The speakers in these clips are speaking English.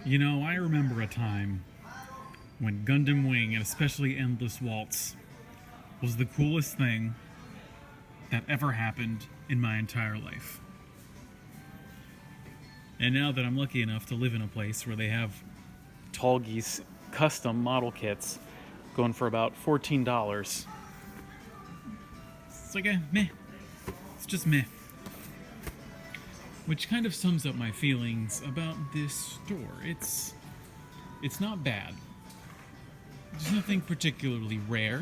You know, I remember a time when Gundam Wing, and especially Endless Waltz, was the coolest thing that ever happened in my entire life. And now that I'm lucky enough to live in a place where they have Tall Geese custom model kits going for about $14, it's like a meh. It's just meh. Which kind of sums up my feelings about this store. It's not bad. There's nothing particularly rare.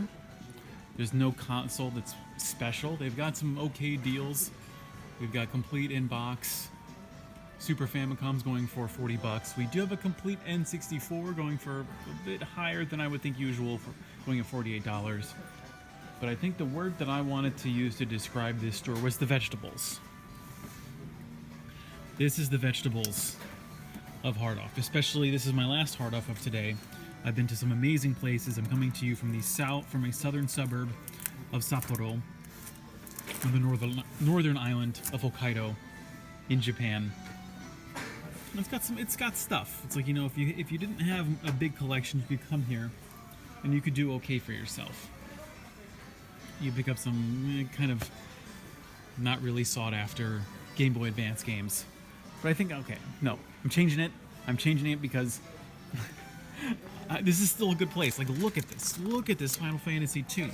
There's no console that's special. They've got some okay deals. We've got complete in-box Super Famicoms going for $40. We do have a complete N64 going for a bit higher than I would think usual, for going at $48. But I think the word that I wanted to use to describe this store was the vegetables. This is the vegetables of Hard Off. Especially, this is my last Hard Off of today. I've been to some amazing places. I'm coming to you from a southern suburb of Sapporo, on the northern island of Hokkaido, in Japan. And it's got stuff. It's like, you know, if you didn't have a big collection, you could come here, and you could do okay for yourself. You pick up some kind of not really sought after Game Boy Advance games. But I think, okay, no, I'm changing it. I'm changing it because this is still a good place. Like, look at this. Look at this Final Fantasy II.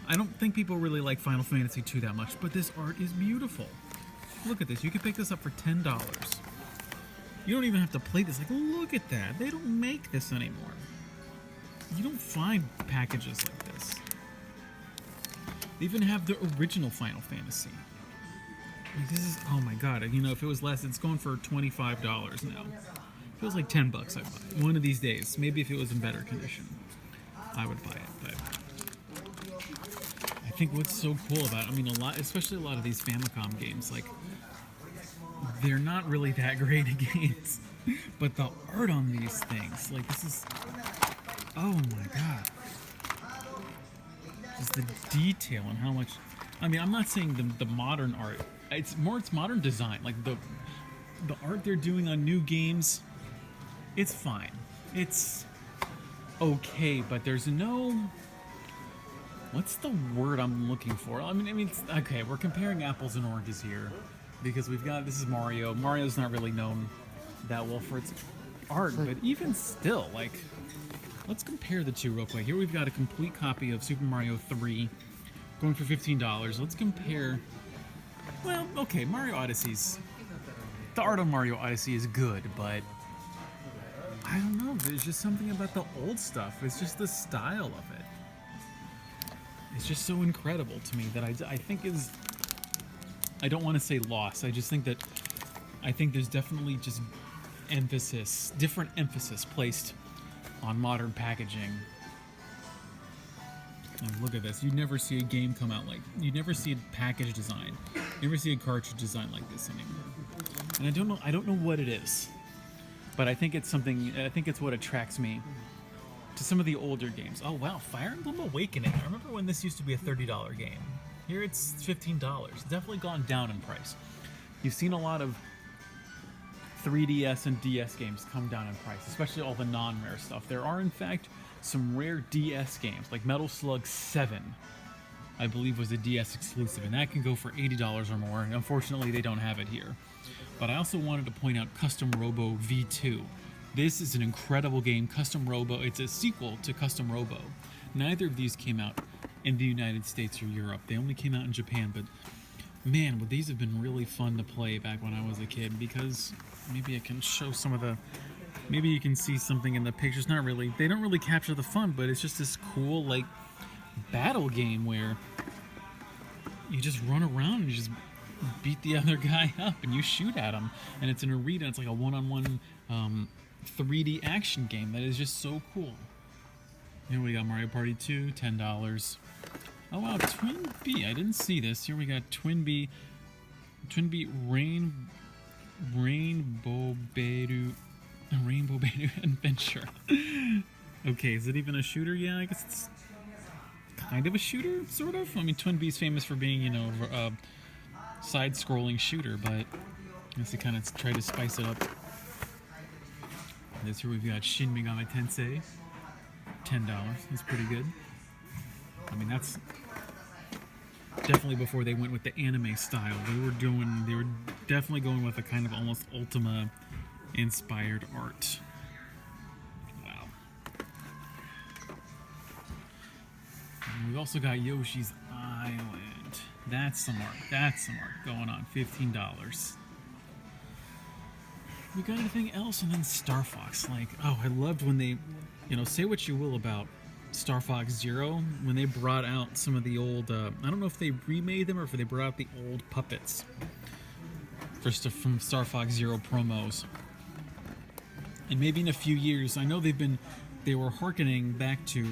I don't think people really like Final Fantasy II that much, but this art is beautiful. Look at this. You can pick this up for $10. You don't even have to play this. Like, look at that. They don't make this anymore. You don't find packages like this. They even have the original Final Fantasy. Like, this is, oh my god, you know, if it was less, it's going for $25 now. If it was like $10, I'd buy it. One of these days, maybe if it was in better condition, I would buy it. But I think what's so cool about it, I mean, especially a lot of these Famicom games, like, they're not really that great at games, but the art on these things, like, this is, oh my god. Just the detail and how much, I mean, I'm not saying the modern art, it's modern design. Like, the art they're doing on new games, it's fine. It's okay, but there's no, what's the word I'm looking for? I mean, it's, okay, we're comparing apples and oranges here, because this is Mario. Mario's not really known that well for its art, but even still, like, let's compare the two real quick. Here we've got a complete copy of Super Mario 3 going for $15. Let's compare. Well, okay, Mario Odyssey's, the art on Mario Odyssey is good, but I don't know, there's just something about the old stuff. It's just the style of it. It's just so incredible to me that I think is, I don't want to say lost, I just think that, I think there's definitely just different emphasis placed on modern packaging. And look at this. You never see a game come out like, you never see a package design. You never see a cartridge design like this anymore. And I don't know what it is. But I think it's what attracts me to some of the older games. Oh wow, Fire Emblem Awakening. I remember when this used to be a $30 game. Here it's $15. It's definitely gone down in price. You've seen a lot of 3DS and DS games come down in price, especially all the non-rare stuff. There are, in fact, some rare DS games, like Metal Slug 7, I believe was a DS exclusive, and that can go for $80 or more, and unfortunately they don't have it here. But I also wanted to point out Custom Robo V2. This is an incredible game. Custom Robo, it's a sequel to Custom Robo. Neither of these came out in the United States or Europe. They only came out in Japan, but man, would these have been really fun to play back when I was a kid, because maybe I can show some of the, maybe you can see something in the pictures. Not really, they don't really capture the fun, but it's just this cool, like, battle game where you just run around and you just beat the other guy up and you shoot at him, and it's an arena. It's like a one-on-one 3D action game that is just so cool. Here we got Mario Party 2, $10. Oh wow, Twin B. I didn't see this. Here we got Twin B Rainbow Beru Adventure. Okay, is it even a shooter? Yeah, I guess it's kind of a shooter, sort of. I mean, Twin B's famous for being, you know, a side-scrolling shooter, but I guess they kind of tried to spice it up. This here we've got Shin Megami Tensei, $10. That's pretty good. I mean, that's definitely before they went with the anime style. They were definitely going with a kind of almost Ultima inspired art. Wow. And we've also got Yoshi's Island. That's some art. That's some art going on. $15. We got anything else? And then Star Fox. Like, oh, I loved when they, say what you will about Star Fox Zero, when they brought out some of the old, I don't know if they remade them or if they brought out the old puppets from Star Fox Zero promos. And maybe in a few years, I know they were hearkening back to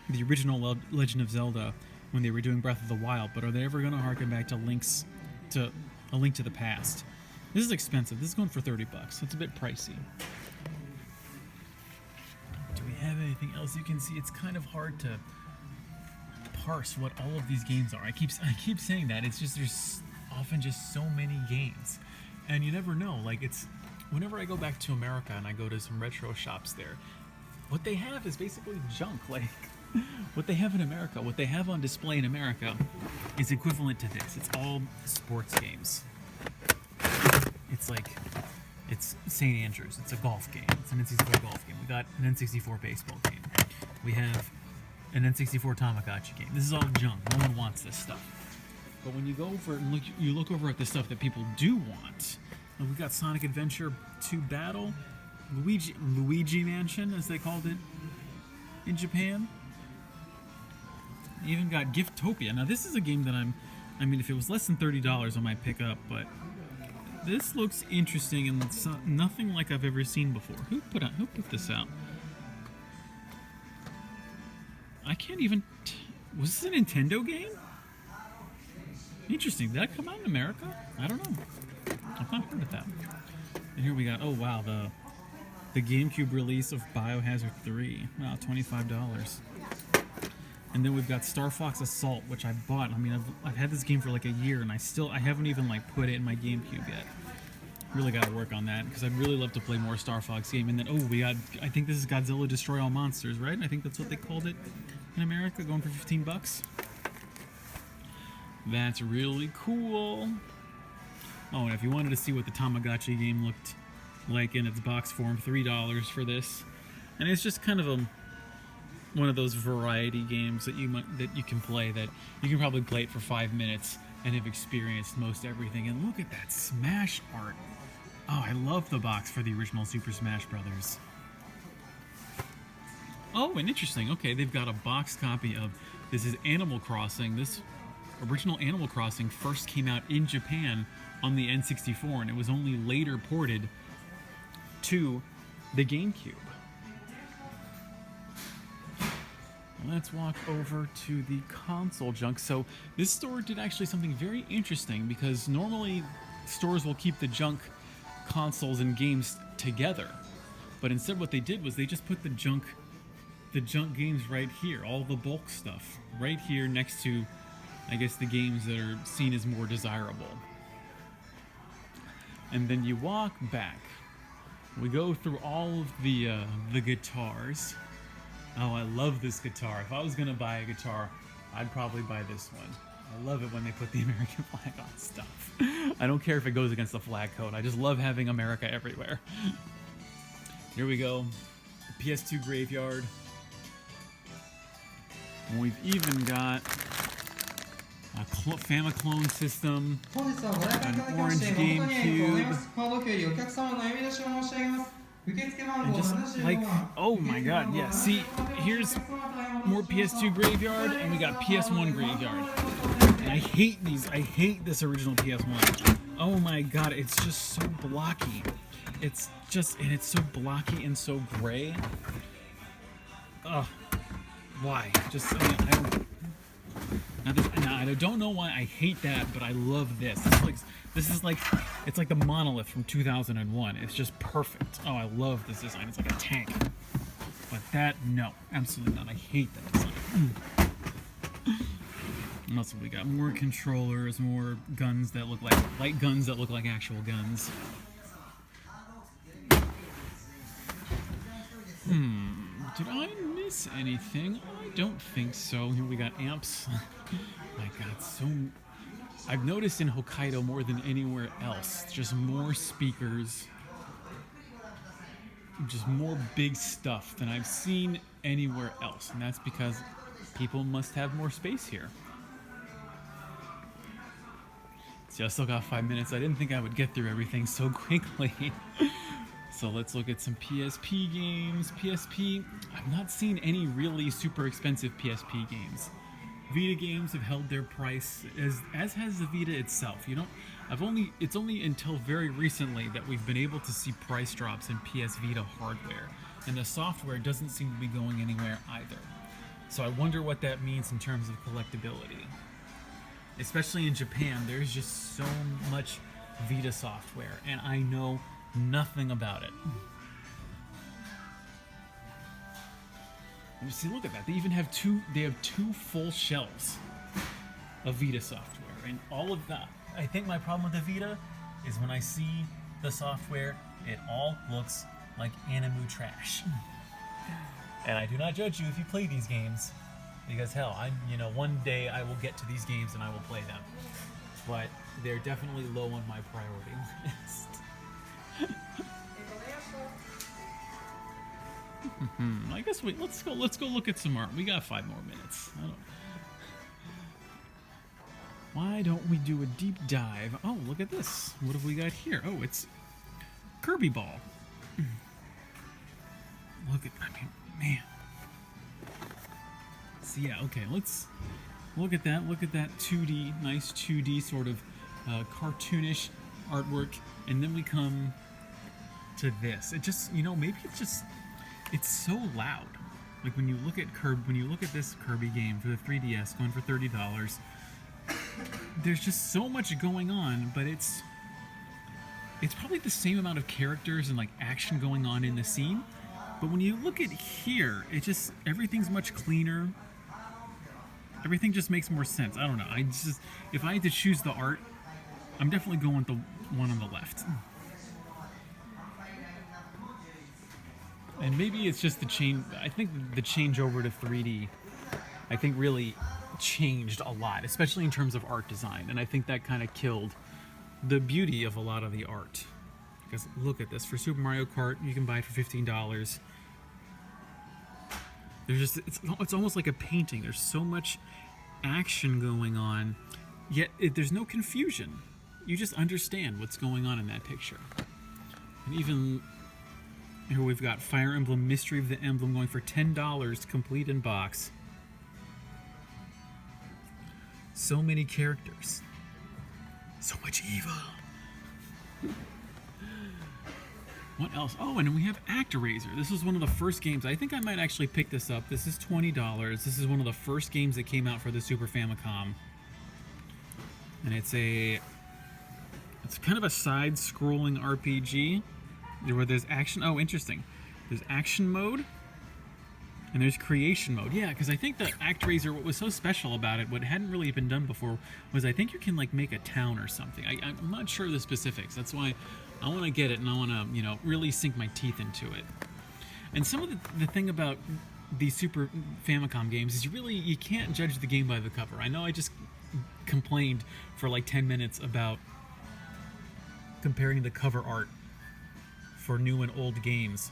the original Legend of Zelda when they were doing Breath of the Wild, but are they ever going to harken back to A Link to the Past? This is expensive. This is going for $30. It's a bit pricey. Do we have anything else? You can see it's kind of hard to parse what all of these games are. I keep saying that. It's just there's often just so many games, and you never know. Like, it's whenever I go back to America and I go to some retro shops there, what they have is basically junk. Like, what they have in America, what they have on display in America is equivalent to this. It's all sports games. It's St. Andrews. It's a golf game. It's an N64 golf game. We got an N64 baseball game. We have an N64 Tamagotchi game. This is all junk. No one wants this stuff. But when you go over and you look over at the stuff that people do want, we got Sonic Adventure 2 Battle, Luigi Mansion, as they called it in Japan. You even got Giftopia. Now, this is a game that I mean, if it was less than $30, I might pick up, but this looks interesting and it's nothing like I've ever seen before. Who put this out? I can't even... Was this a Nintendo game? Interesting. Did that come out in America? I don't know. I've not heard of that. And here we got... Oh, wow. The GameCube release of Biohazard 3. Wow, $25. And then we've got Starfox Assault, which I bought. I mean, I've had this game for like a year, and I haven't even put it in my GameCube yet. Really got to work on that because I'd really love to play more Star Fox game. And then we got, I think this is Godzilla Destroy All Monsters, right? I think that's what they called it in America, going for $15. That's really cool. Oh, and if you wanted to see what the Tamagotchi game looked like in its box form, $3 for this. And it's just kind of one of those variety games that you can play, that you can probably play it for 5 minutes and have experienced most everything. And look at that Smash art. Oh, I love the box for the original Super Smash Brothers. Oh, and interesting. Okay, they've got a box copy of, this is Animal Crossing. This original Animal Crossing first came out in Japan on the N64, and it was only later ported to the GameCube. Let's walk over to the console junk. So this store did actually something very interesting, because normally stores will keep the junk consoles and games together, but instead what they did was they just put the junk games right here, all the bulk stuff right here next to, I guess, the games that are seen as more desirable. And then you walk back. We go through all of the guitars. Oh, I love this guitar. If I was gonna buy a guitar, I'd probably buy this one. I love it when they put the American flag on stuff. I don't care if it goes against the flag code. I just love having America everywhere. Here we go. Ps2 Graveyard. And we've even got a Famiclone system, an orange GameCube. And just like, oh my god, yeah, see, here's more PS2 Graveyard, and we got PS1 Graveyard. And I hate this original PS1. Oh my god, it's just so blocky. It's so blocky and so gray. Ugh. Why? Just, I don't know why I hate that, but I love this. It's like the Monolith from 2001. It's just perfect. Oh, I love this design. It's like a tank. But that, no, absolutely not. I hate that design. What else have we got? More controllers, more guns that look like light guns that look like actual guns. Did I miss anything? I don't think so. Here we got amps. My God, I've noticed in Hokkaido more than anywhere else, just more speakers, just more big stuff than I've seen anywhere else. And that's because people must have more space here. See, I still got 5 minutes. I didn't think I would get through everything so quickly. So let's look at some PSP games. PSP, I've not seen any really super expensive PSP games. Vita games have held their price, as has the Vita itself. It's only until very recently that we've been able to see price drops in PS Vita hardware, and the software doesn't seem to be going anywhere either. So I wonder what that means in terms of collectability. Especially in Japan, there's just so much Vita software, and I know nothing about it. See, look at that. They even have two full shelves of Vita software, and all of that. I think my problem with the Vita is when I see the software, it all looks like anime trash. And I do not judge you if you play these games, because hell, one day I will get to these games and I will play them. But they're definitely low on my priority list. I guess let's go look at some art. We got 5 more minutes. Why don't we do a deep dive? Oh, look at this. What have we got here? Oh, it's Kirby Ball. Man. So yeah, okay, let's look at that. Look at that 2D, nice 2D sort of cartoonish artwork, and then we come to this. It just, maybe it's so loud. Like when you look at this Kirby game for the 3DS going for $30, there's just so much going on, but it's probably the same amount of characters and like action going on in the scene. But when you look at here, everything's much cleaner. Everything just makes more sense. I don't know. If I had to choose the art, I'm definitely going with the one on the left. And maybe it's just the change. I think the change over to 3D, I think really changed a lot, especially in terms of art design. And I think that kind of killed the beauty of a lot of the art. Because look at this. For Super Mario Kart, you can buy it for $15. It's almost like a painting. There's so much action going on, yet there's no confusion. You just understand what's going on in that picture. And even here we've got Fire Emblem Mystery of the Emblem going for $10, complete in box. So many characters. So much evil. What else? Oh, and we have ActRaiser. This was one of the first games. I think I might actually pick this up. This is $20. This is one of the first games that came out for the Super Famicom. And it's kind of a side-scrolling RPG where there's action. Oh, interesting. There's action mode and there's creation mode. Yeah, because I think the ActRaiser, what was so special about it, what hadn't really been done before, was I think you can like make a town or something. I'm not sure of the specifics. That's why I want to get it, and I want to, really sink my teeth into it. And some of the thing about these Super Famicom games is you can't judge the game by the cover. I know I just complained for like 10 minutes about comparing the cover art for new and old games,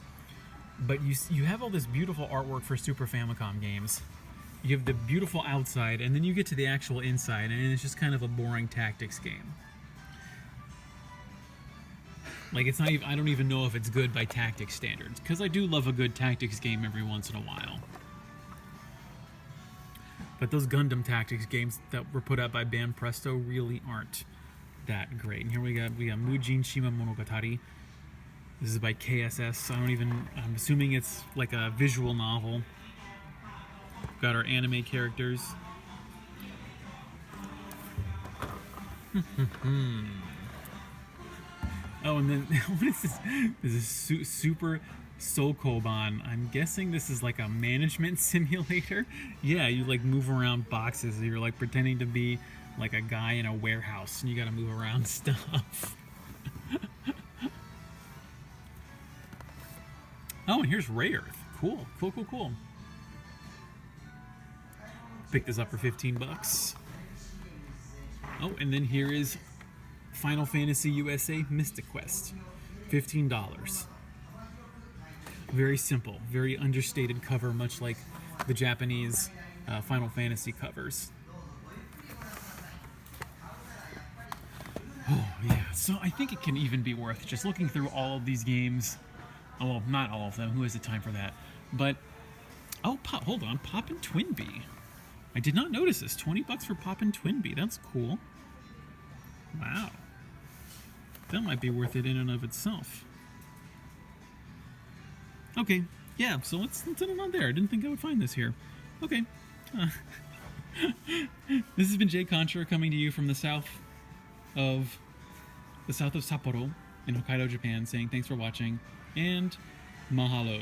but you have all this beautiful artwork for Super Famicom games. You have the beautiful outside, and then you get to the actual inside, and it's just kind of a boring tactics game. Like, it's not even, I don't even know if it's good by tactics standards, because I do love a good tactics game every once in a while. But those Gundam tactics games that were put out by Band Presto really aren't that great. And here we got Mujin Chima Monogatari. This is by KSS. I'm assuming it's like a visual novel. Got our anime characters. Oh, and then what is this? This is Super Sokoban. I'm guessing this is like a management simulator. Yeah, you like move around boxes. You're like pretending to be like a guy in a warehouse, and you gotta move around stuff. Oh, and here's Ray Earth. Cool. Cool, cool, cool. Pick this up for 15 bucks. Oh, and then here is Final Fantasy USA Mystic Quest. $15. Very simple, very understated cover, much like the Japanese Final Fantasy covers. Oh, yeah. So I think it can even be worth just looking through all of these games. Oh, well, not all of them. Who has the time for that? But, oh, hold on. Poppin' Twinbee. I did not notice this. 20 bucks for Poppin' Twinbee. That's cool. Wow. That might be worth it in and of itself. Okay. Yeah, so let's end it on there. I didn't think I would find this here. Okay. This has been Jay Contra coming to you from the south of Sapporo in Hokkaido, Japan, saying thanks for watching and mahalo.